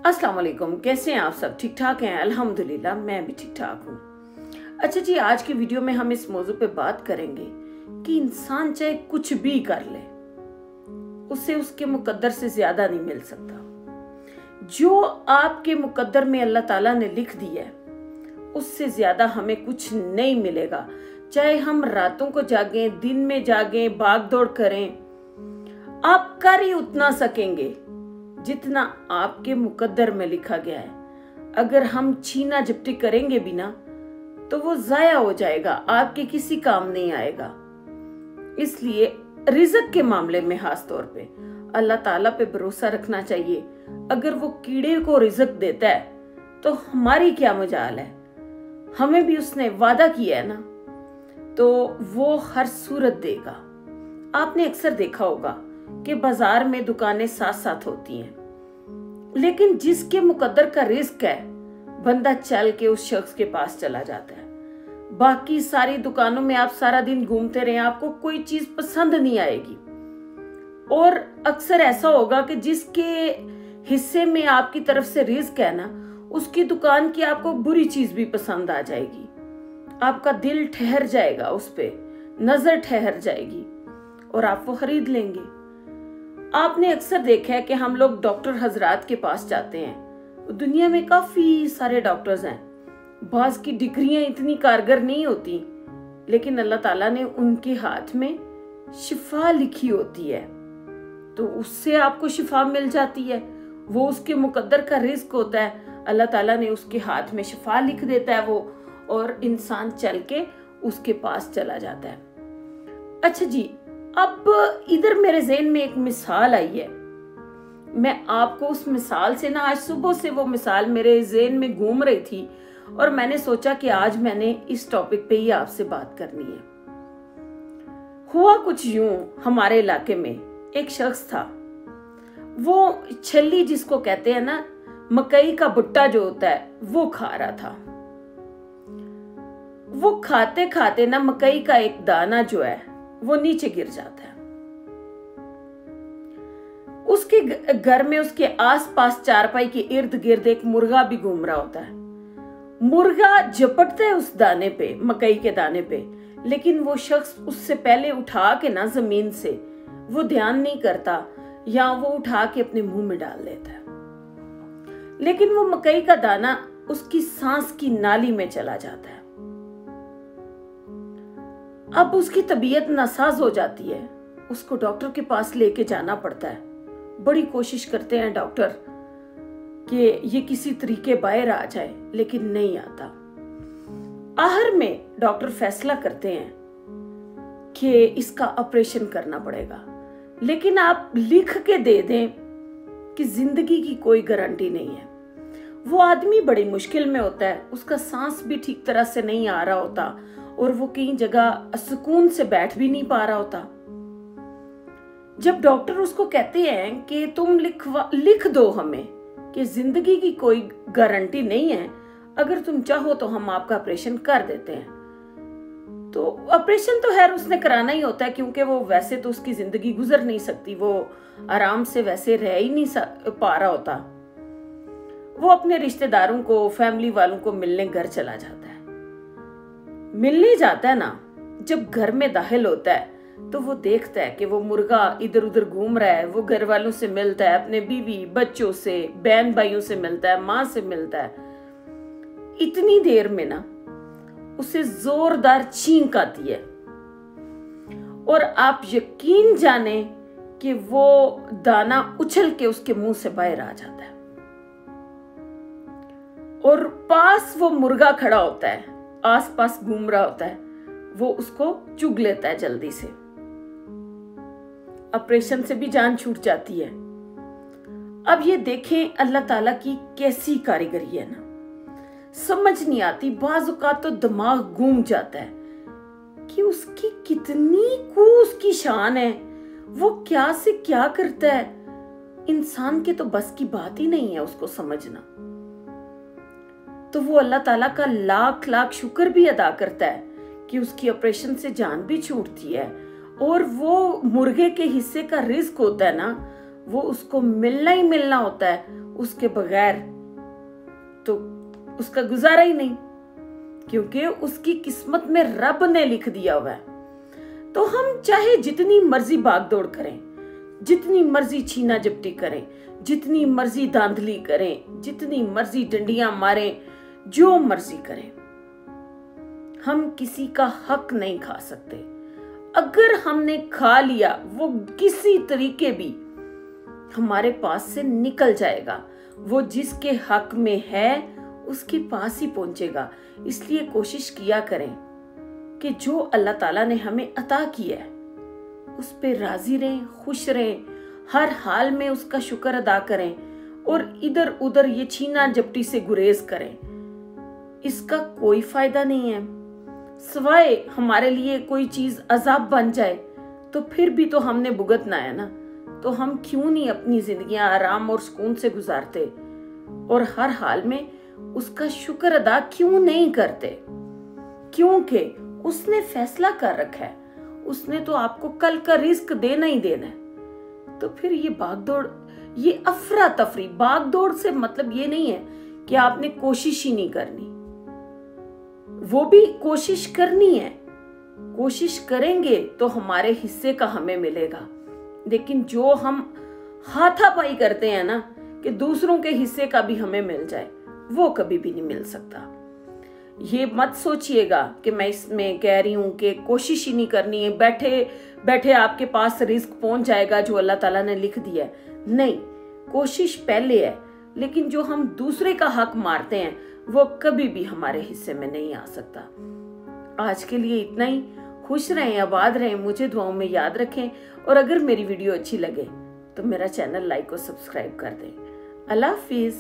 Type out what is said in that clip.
अस्सलाम वालेकुम। कैसे हैं आप सब? ठीक ठाक हैं? अल्हम्दुलिल्लाह मैं भी ठीक ठाक हूँ। अच्छा जी, आज की वीडियो में हम इस मौजू पे बात करेंगे कि इंसान चाहे कुछ भी कर ले, उसे उसके मुकद्दर से ज्यादा नहीं मिल सकता। जो आपके मुकद्दर में अल्लाह ताला ने लिख दिया है, उससे ज्यादा हमें कुछ नहीं मिलेगा। चाहे हम रातों को जागें, दिन में जागें, भाग दौड़ करें, आप कर ही उतना सकेंगे जितना आपके मुकद्दर में लिखा गया है। अगर हम छीना झपटी करेंगे भी ना, तो वो जाया हो जाएगा, आपके किसी काम नहीं आएगा। इसलिए रिज़्क के मामले में खास तौर पे अल्लाह ताला पे भरोसा रखना चाहिए। अगर वो कीड़े को रिज़्क देता है तो हमारी क्या मजाल है, हमें भी उसने वादा किया है ना, तो वो हर सूरत देगा। आपने अक्सर देखा होगा कि बाजार में दुकानें साथ साथ होती हैं, लेकिन जिसके मुकद्दर का रिस्क है, बंदा चल के उस शख्स के पास चला जाता है। बाकी सारी दुकानों में आप सारा दिन घूमते रहे, आपको कोई चीज पसंद नहीं आएगी। और अक्सर ऐसा होगा कि जिसके हिस्से में आपकी तरफ से रिस्क है ना, उसकी दुकान की आपको बुरी चीज भी पसंद आ जाएगी। आपका दिल ठहर जाएगा, उस पे नजर ठहर जाएगी और आप वो खरीद लेंगे। आपने अक्सर देखा है कि हम लोग डॉक्टर हजरात के पास जाते हैं। दुनिया में काफी सारे डॉक्टर्स हैं, बाज की डिग्रियां इतनी कारगर नहीं होती, लेकिन अल्लाह ताला ने उनके हाथ में शिफा लिखी होती है, तो उससे आपको शिफा मिल जाती है। वो उसके मुकद्दर का रिस्क होता है, अल्लाह ताला ने उसके हाथ में शिफा लिख देता है वो, और इंसान चल के उसके पास चला जाता है। अच्छा जी, अब इधर मेरे ज़हन में एक मिसाल आई है। मैं आपको उस मिसाल से ना, आज सुबह से वो मिसाल मेरे ज़हन में घूम रही थी और मैंने सोचा कि आज मैंने इस टॉपिक पे ही आपसे बात करनी है। हुआ कुछ यूं, हमारे इलाके में एक शख्स था, वो छल्ली जिसको कहते हैं ना, मकई का भुट्टा जो होता है, वो खा रहा था। वो खाते खाते ना मकई का एक दाना जो है वो नीचे गिर जाता है। उसके घर में उसके आसपास चारपाई के इर्द गिर्द एक मुर्गा भी घूम रहा होता है। मुर्गा झपटता है उस दाने पे, मकई के दाने पे, लेकिन वो शख्स उससे पहले उठा के ना जमीन से वो ध्यान नहीं करता, या वो उठा के अपने मुंह में डाल लेता है। लेकिन वो मकई का दाना उसकी सांस की नाली में चला जाता है। अब उसकी तबीयत नासाज हो जाती है, उसको डॉक्टर के पास लेके जाना पड़ता है। बड़ी कोशिश करते हैं डॉक्टर कि ये किसी तरीके बाहर आ जाए, लेकिन नहीं आता। आखिर में डॉक्टर फैसला करते हैं कि इसका ऑपरेशन करना पड़ेगा, लेकिन आप लिख के दे दें कि जिंदगी की कोई गारंटी नहीं है। वो आदमी बड़ी मुश्किल में होता है, उसका सांस भी ठीक तरह से नहीं आ रहा होता और वो कई जगह सुकून से बैठ भी नहीं पा रहा होता। जब डॉक्टर उसको कहते हैं कि तुम लिख दो हमें कि जिंदगी की कोई गारंटी नहीं है, अगर तुम चाहो तो हम आपका ऑपरेशन कर देते हैं, तो ऑपरेशन तो खैर उसने कराना ही होता है, क्योंकि वो वैसे तो उसकी जिंदगी गुजर नहीं सकती, वो आराम से वैसे रह ही नहीं पा रहा होता। वो अपने रिश्तेदारों को, फैमिली वालों को मिलने घर चला जाता है। मिलने जाता है ना, जब घर में दाखिल होता है तो वो देखता है कि वो मुर्गा इधर उधर घूम रहा है। वो घर वालों से मिलता है, अपने बीवी बच्चों से, बहन भाइयों से मिलता है, माँ से मिलता है। इतनी देर में ना उसे जोरदार छींक आती है और आप यकीन जाने कि वो दाना उछल के उसके मुंह से बाहर आ जाता है और पास वो मुर्गा खड़ा होता है, आसपास घूम रहा होता है, वो उसको चुग लेता है जल्दी से। ऑपरेशन से भी जान छूट जाती है। अब ये देखें अल्लाह ताला की कैसी कारीगरी है ना, समझ नहीं आती, बाज़ औक़ात तो दिमाग घूम जाता है कि उसकी कितनी उसकी शान है, वो क्या से क्या करता है। इंसान के तो बस की बात ही नहीं है उसको समझना। तो वो अल्लाह ताला का लाख लाख शुक्र भी अदा करता है कि उसकी ऑपरेशन से जान भी छूटती है, और वो मुर्गे के हिस्से का रिस्क होता है ना, वो उसको मिलना ही मिलना होता है। उसके बगैर तो उसका गुजारा ही नहीं, क्योंकि उसकी किस्मत में रब ने लिख दिया हुआ है। तो हम चाहे जितनी मर्जी भागदौड़ करें, जितनी मर्जी छीना झपटी करें, जितनी मर्जी धांधली करें, जितनी मर्जी डंडियां मारें, जो मर्जी करें, हम किसी का हक नहीं खा सकते। अगर हमने खा लिया, वो किसी तरीके भी हमारे पास से निकल जाएगा। वो जिसके हक में है उसके पास ही पहुंचेगा। इसलिए कोशिश किया करें कि जो अल्लाह ताला ने हमें अता किया है उस पे राजी रहें, खुश रहें, हर हाल में उसका शुक्र अदा करें और इधर उधर ये छीना झपटी से गुरेज करें। इसका कोई फायदा नहीं है, सिवाय हमारे लिए कोई चीज अजाब बन जाए तो फिर भी तो हमने भुगतना है ना। तो हम क्यों नहीं अपनी जिंदगियां आराम और सुकून से गुजारते और हर हाल में उसका शुक्र अदा क्यों नहीं करते? क्योंकि उसने फैसला कर रखा है, उसने तो आपको कल का रिस्क देना ही देना है। तो फिर ये भागदौड़, ये अफरा तफरी, भागदौड़ से मतलब ये नहीं है कि आपने कोशिश ही नहीं करनी, वो भी कोशिश करनी है। कोशिश करेंगे तो हमारे हिस्से का हमें मिलेगा। लेकिन जो हम हाथापाई करते हैं ना कि दूसरों के हिस्से का भी हमें मिल जाए, वो कभी भी नहीं मिल सकता। ये मत सोचिएगा कि मैं इसमें कह रही हूं कि कोशिश ही नहीं करनी है, बैठे बैठे आपके पास रिस्क पहुंच जाएगा जो अल्लाह ताला ने लिख दिया है। नहीं, कोशिश पहले है, लेकिन जो हम दूसरे का हक मारते हैं वो कभी भी हमारे हिस्से में नहीं आ सकता। आज के लिए इतना ही। खुश रहें, आबाद रहें, मुझे दुआओं में याद रखें और अगर मेरी वीडियो अच्छी लगे तो मेरा चैनल लाइक और सब्सक्राइब कर दें। अल्लाह हाफिज।